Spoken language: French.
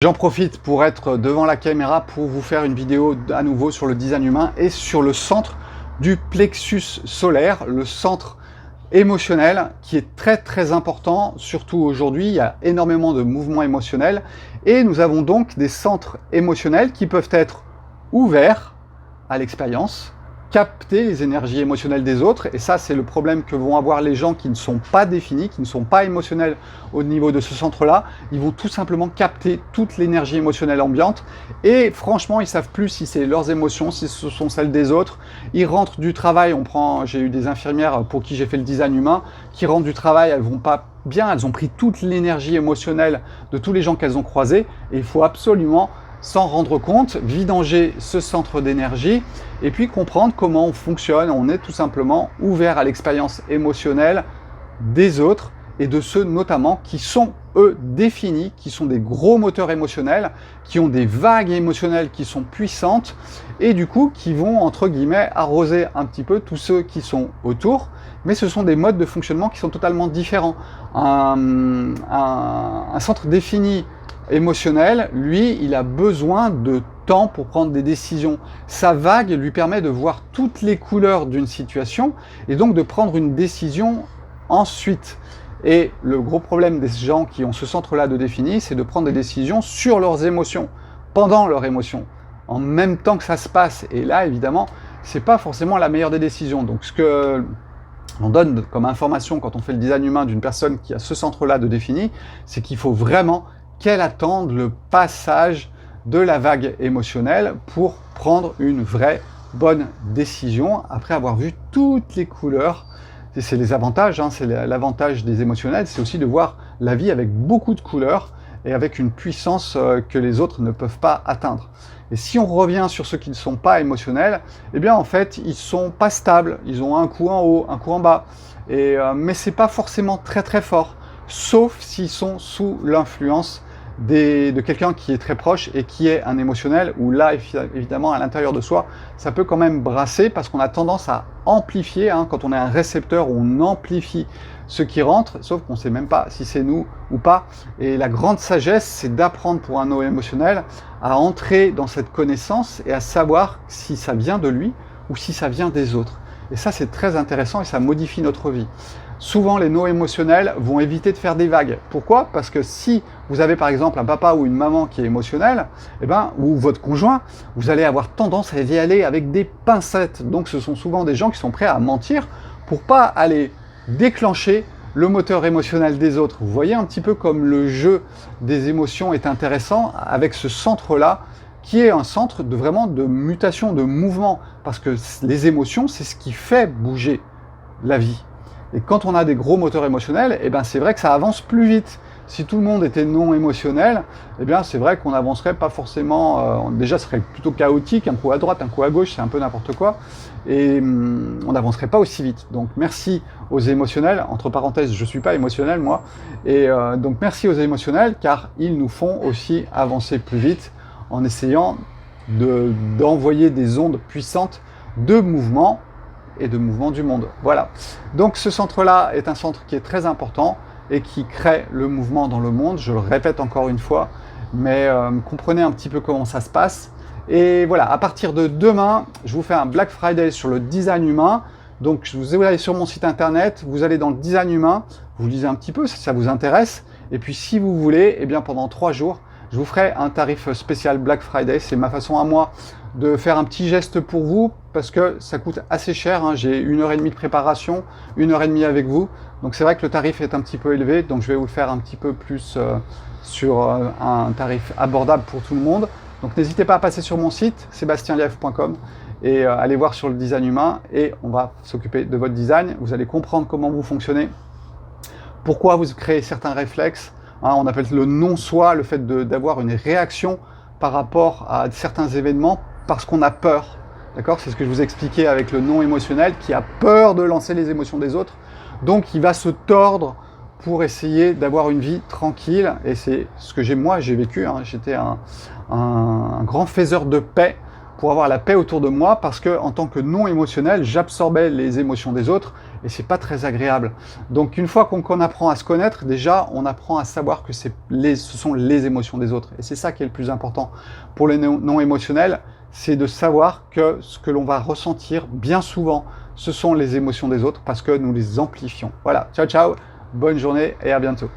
J'en profite pour être devant la caméra pour vous faire une vidéo à nouveau sur le design humain et sur le centre du plexus solaire, le centre émotionnel qui est très important, surtout aujourd'hui, il y a énormément de mouvements émotionnels et nous avons donc des centres émotionnels qui peuvent être ouverts à l'expérience, capter les énergies émotionnelles des autres, et ça c'est le problème que vont avoir les gens qui ne sont pas définis, qui ne sont pas émotionnels au niveau de ce centre-là. Ils vont tout simplement capter toute l'énergie émotionnelle ambiante, et franchement ils savent plus si c'est leurs émotions, si ce sont celles des autres. Ils rentrent du travail, j'ai eu des infirmières pour qui j'ai fait le design humain, qui rentrent du travail, elles vont pas bien, elles ont pris toute l'énergie émotionnelle de tous les gens qu'elles ont croisés, et il faut absolument s'en rendre compte, vidanger ce centre d'énergie et puis comprendre comment on fonctionne. On est tout simplement ouvert à l'expérience émotionnelle des autres et de ceux notamment qui sont, eux, définis, qui sont des gros moteurs émotionnels, qui ont des vagues émotionnelles qui sont puissantes et du coup qui vont, entre guillemets, arroser un petit peu tous ceux qui sont autour. Mais ce sont des modes de fonctionnement qui sont totalement différents. Un centre défini émotionnel, lui, il a besoin de temps pour prendre des décisions. Sa vague lui permet de voir toutes les couleurs d'une situation et donc de prendre une décision ensuite. Et le gros problème des gens qui ont ce centre-là de défini, c'est de prendre des décisions sur leurs émotions, pendant leurs émotions, en même temps que ça se passe. Et là, évidemment, c'est pas forcément la meilleure des décisions. Donc, ce que on donne comme information quand on fait le design humain d'une personne qui a ce centre-là de défini, c'est qu'il faut vraiment qu'elle attende le passage de la vague émotionnelle pour prendre une vraie bonne décision après avoir vu toutes les couleurs. C'est les avantages, c'est l'avantage des émotionnels, c'est aussi de voir la vie avec beaucoup de couleurs et avec une puissance que les autres ne peuvent pas atteindre. Et si on revient sur ceux qui ne sont pas émotionnels, eh bien en fait ils sont pas stables, ils ont un coup en haut, un coup en bas, mais c'est pas forcément très fort, sauf s'ils sont sous l'influence de quelqu'un qui est très proche et qui est un émotionnel, où là, évidemment, à l'intérieur de soi, ça peut quand même brasser parce qu'on a tendance à amplifier, quand on est un récepteur, on amplifie ce qui rentre, sauf qu'on ne sait même pas si c'est nous ou pas. Et la grande sagesse, c'est d'apprendre pour un no émotionnel à entrer dans cette connaissance et à savoir si ça vient de lui ou si ça vient des autres. Et ça, c'est très intéressant et ça modifie notre vie. Souvent, les no-émotionnels vont éviter de faire des vagues. Pourquoi? Parce que si vous avez par exemple un papa ou une maman qui est émotionnel, ou votre conjoint, vous allez avoir tendance à y aller avec des pincettes. Donc ce sont souvent des gens qui sont prêts à mentir pour pas aller déclencher le moteur émotionnel des autres. Vous voyez un petit peu comme le jeu des émotions est intéressant avec ce centre-là, qui est un centre vraiment de mutation, de mouvement. Parce que les émotions, c'est ce qui fait bouger la vie. Et quand on a des gros moteurs émotionnels, c'est vrai que ça avance plus vite. Si tout le monde était non émotionnel, c'est vrai qu'on n'avancerait pas forcément, déjà ce serait plutôt chaotique, un coup à droite, un coup à gauche, c'est un peu n'importe quoi, et on n'avancerait pas aussi vite. Donc merci aux émotionnels, entre parenthèses, je ne suis pas émotionnel moi, et donc merci aux émotionnels, car ils nous font aussi avancer plus vite en essayant d'envoyer des ondes puissantes de mouvement, et de mouvement du monde. Voilà. Donc ce centre-là est un centre qui est très important et qui crée le mouvement dans le monde. Je le répète encore une fois, mais comprenez un petit peu comment ça se passe. Et voilà, à partir de demain, je vous fais un Black Friday sur le design humain. Donc vous allez sur mon site internet, vous allez dans le design humain, vous lisez un petit peu si ça vous intéresse. Et puis si vous voulez, pendant 3 jours, je vous ferai un tarif spécial Black Friday. C'est ma façon à moi de faire un petit geste pour vous parce que ça coûte assez cher. J'ai 1h30 de préparation, 1h30 avec vous. Donc c'est vrai que le tarif est un petit peu élevé. Donc je vais vous le faire un petit peu plus sur un tarif abordable pour tout le monde. Donc n'hésitez pas à passer sur mon site, sebastienlief.com, et aller voir sur le design humain. Et on va s'occuper de votre design. Vous allez comprendre comment vous fonctionnez, pourquoi vous créez certains réflexes. On appelle le non-soi, le fait d'avoir une réaction par rapport à certains événements parce qu'on a peur. D'accord? C'est ce que je vous expliquais avec le non-émotionnel qui a peur de lancer les émotions des autres. Donc il va se tordre pour essayer d'avoir une vie tranquille. Et c'est ce que j'ai vécu. J'étais un grand faiseur de paix pour avoir la paix autour de moi parce que en tant que non émotionnel, j'absorbais les émotions des autres et c'est pas très agréable. Donc une fois qu'on apprend à se connaître, déjà on apprend à savoir que ce sont les émotions des autres, et c'est ça qui est le plus important. Pour les non émotionnels, c'est de savoir que ce que l'on va ressentir bien souvent, ce sont les émotions des autres parce que nous les amplifions. Voilà, ciao ciao, bonne journée et à bientôt.